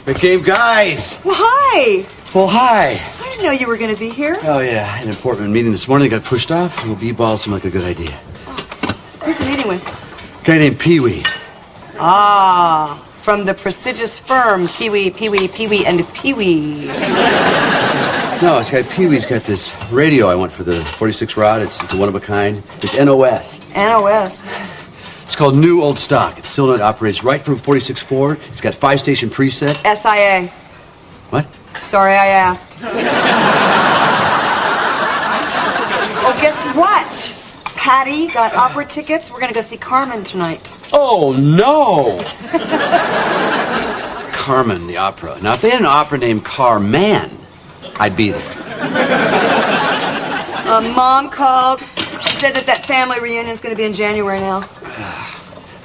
Big game, guys! Well, hi! Well, hi. I didn't know you were going to be here. Oh, yeah. I had an important meeting this morning. Got pushed off. A little b-ball seemed like a good idea. Who's the meeting with? A guy named Pee-wee. Ah, from the prestigious firm Pee-wee, Pee-wee, Pee-wee, and Pee-wee. No, this guy Pee-wee's got this radio I want for the 46 rod. It's a one-of-a-kind. It's NOS. NOS. It's called New Old Stock. It still operates right from 46.4. It's got 5-station preset. SIA. What? Sorry I asked. Oh, guess what? Patty got opera tickets. We're going to go see Carmen tonight. Oh, no! Carmen, the opera. Now, if they had an opera named Carman, I'd be there. Mom called. She said that family reunion's going to be in January now.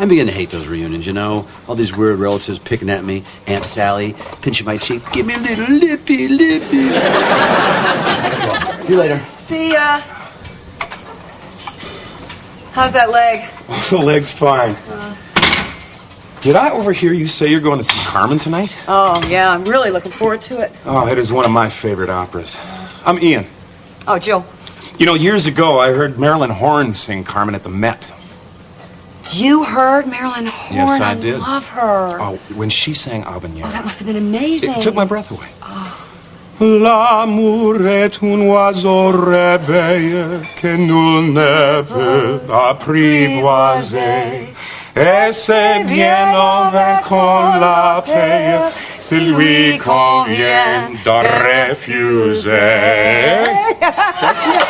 I'm beginning to hate those reunions, you know? All these weird relatives picking at me. Aunt Sally pinching my cheek. Give me a little lippy. See you later. See ya. How's that leg? Oh, the leg's fine. Did I overhear you say you're going to see Carmen tonight? Oh, yeah, I'm really looking forward to it. Oh, it is one of my favorite operas. I'm Ian. Oh, Jill. You know, years ago, I heard Marilyn Horne sing Carmen at the Met. You heard Marilyn Horne? Yes, I did. Love her. Oh, when she sang Habanero. Oh, that must have been amazing. It took my breath away. L'amour est un oiseau réveillé que nul ne peut apprivoiser. Et c'est bien envers qu'on la paye, celui qu'on vient de refuser. That's it.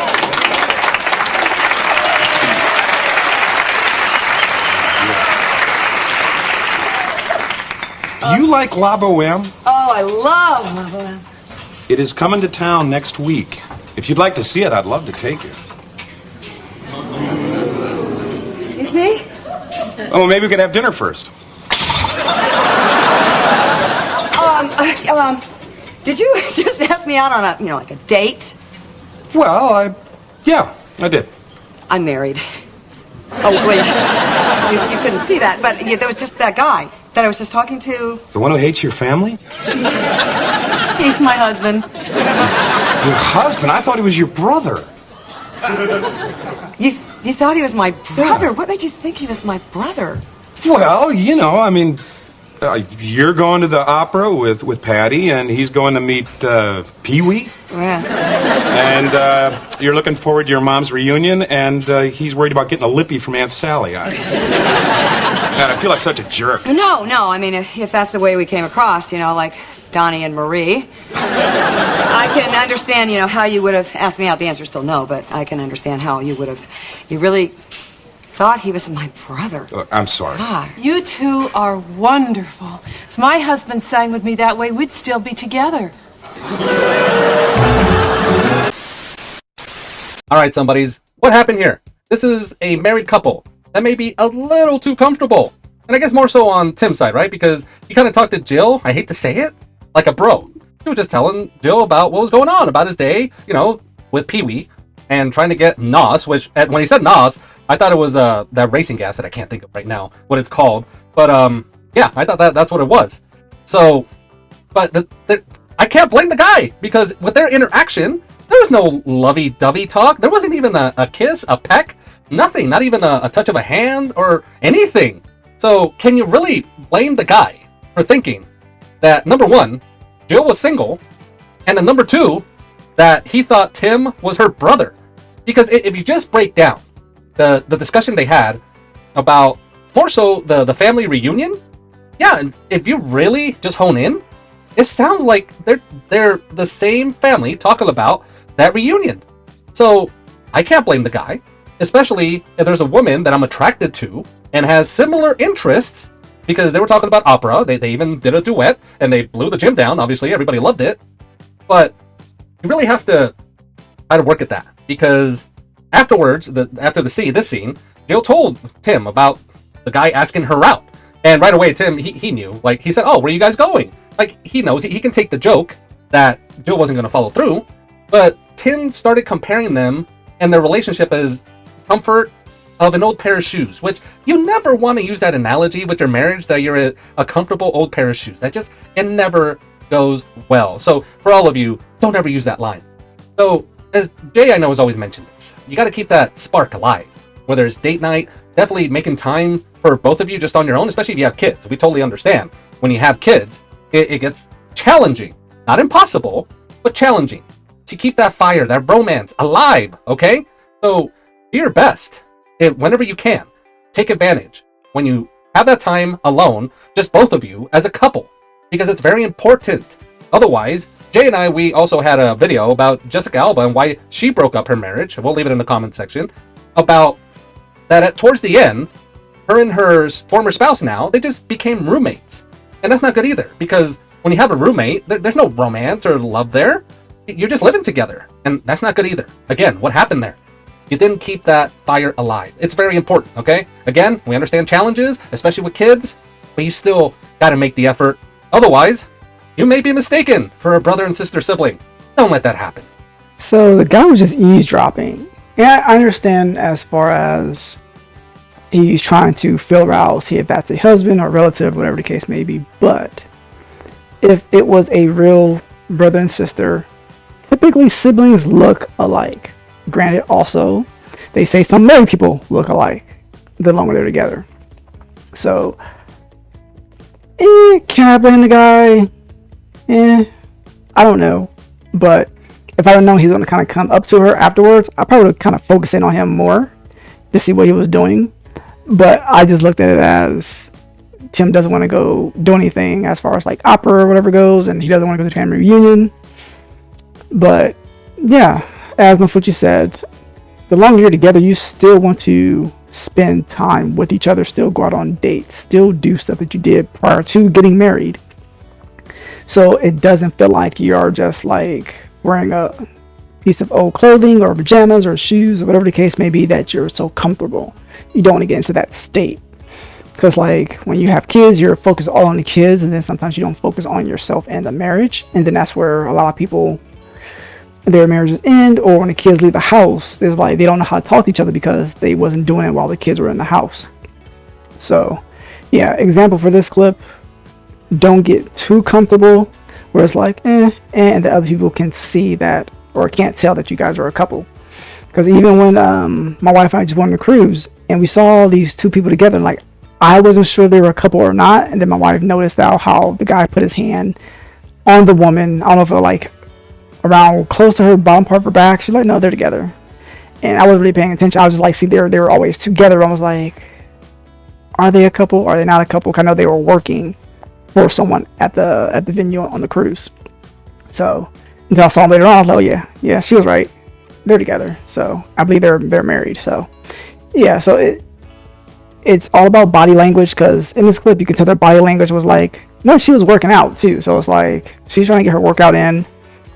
Do you like La Boheme? Oh, I love La Boheme. It is coming to town next week. If you'd like to see it, I'd love to take you. Excuse me? Oh, well, maybe we could have dinner first. Did you just ask me out on a, like a date? Well, yeah, I did. I'm married. Oh, wait. You couldn't see that, but there was just that guy that I was just talking to. The one who hates your family? He's my husband. Your husband? I thought he was your brother. You thought he was my brother? Yeah. What made you think he was my brother? Well, you're going to the opera with Patty, and he's going to meet Pee-wee. Yeah. And you're looking forward to your mom's reunion, and he's worried about getting a lippy from Aunt Sally. God, I feel like such a jerk. No. I mean, if that's the way we came across, like Donnie and Marie, I can understand, how you would have asked me out. The answer's still no, but I can understand how you would have. You really thought he was my brother. I'm sorry. God. You two are wonderful. If my husband sang with me that way, we'd still be together. All right, somebodies, what happened here? This is a married couple that may be a little too comfortable. And I guess more so on Tim's side, right? Because he kind of talked to Jill, I hate to say it, like a bro. He was just telling Jill about what was going on, about his day, with Pee-wee, and trying to get NOS, which, when he said NOS, I thought it was that racing gas that I can't think of right now, what it's called. But, yeah, I thought that's what it was. So, but I can't blame the guy, because with their interaction, there was no lovey-dovey talk. There wasn't even a kiss, a peck, nothing, not even a touch of a hand or anything. So, can you really blame the guy for thinking that, number one, Jill was single, and then number two, that he thought Tim was her brother? Because if you just break down the discussion they had about more so the family reunion, yeah, if you really just hone in, it sounds like they're the same family talking about that reunion. So I can't blame the guy, especially if there's a woman that I'm attracted to and has similar interests, because they were talking about opera. They even did a duet, and they blew the gym down. Obviously, everybody loved it. But you really have to try to work at that, because afterwards, after this scene, Jill told Tim about the guy asking her out. And right away, Tim, he knew. Like, he said, oh, where are you guys going? Like, he knows. He can take the joke that Jill wasn't going to follow through. But Tim started comparing them and their relationship as comfort of an old pair of shoes, which you never want to use that analogy with your marriage, that you're a comfortable old pair of shoes. It never goes well. So for all of you, don't ever use that line. So as Jay, I know, has always mentioned this, you got to keep that spark alive. Whether it's date night, definitely making time for both of you just on your own, especially if you have kids. We totally understand. When you have kids, it gets challenging. Not impossible, but challenging. To keep that fire, that romance alive, okay? So do your best. Whenever you can, take advantage. When you have that time alone, just both of you as a couple, because it's very important. Otherwise, Jay and I, we also had a video about Jessica Alba and why she broke up her marriage. We'll leave it in the comment section. About that towards the end, her and her former spouse now, they just became roommates. And that's not good either, because when you have a roommate, there's no romance or love there. You're just living together, and that's not good either. Again, what happened there? You didn't keep that fire alive. It's very important, okay? Again, we understand challenges, especially with kids, but you still got to make the effort. Otherwise, you may be mistaken for a brother and sister sibling. Don't let that happen. So the guy was just eavesdropping. Yeah, I understand as far as he's trying to figure out, see if that's a husband or relative, whatever the case may be. But if it was a real brother and sister, typically siblings look alike. Granted, also, they say some married people look alike the longer they're together. So, can I blame the guy? I don't know. But if I don't know he's going to kind of come up to her afterwards, I probably would kind of focus in on him more to see what he was doing. But I just looked at it as Tim doesn't want to go do anything as far as like opera or whatever goes, and he doesn't want to go to the family reunion. But yeah, as Mafuchi said, the longer you're together, you still want to spend time with each other, still go out on dates, still do stuff that you did prior to getting married. So it doesn't feel like you're just like wearing a piece of old clothing or pajamas or shoes or whatever the case may be that you're so comfortable. You don't want to get into that state. Because like when you have kids, you're focused all on the kids, and then sometimes you don't focus on yourself and the marriage. And then that's where a lot of people, their marriages end, or when the kids leave the house, it's like they don't know how to talk to each other because they wasn't doing it while the kids were in the house. So yeah, example for this clip, don't get too comfortable where it's like and the other people can see that or can't tell that you guys are a couple. Because even when my wife and I just went on a cruise and we saw these two people together, and like I wasn't sure they were a couple or not, and then my wife noticed how the guy put his hand on the woman, I don't know if it was like around close to her bottom part of her back. She's like, no, they're together. And I wasn't really paying attention. I was just like, see, they were always together. I was like, are they a couple? Are they not a couple? Because I know they were working for someone at the venue on the cruise. So until I saw them later on, I was like, oh yeah, she was right. They're together. So I believe they're married. So yeah, so it's all about body language, because in this clip you can tell their body language was like, well, she was working out too. So it's like she's trying to get her workout in.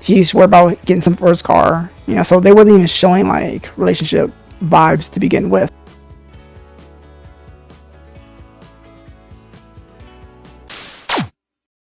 He's worried about getting some for his car, so they weren't even showing like relationship vibes to begin with.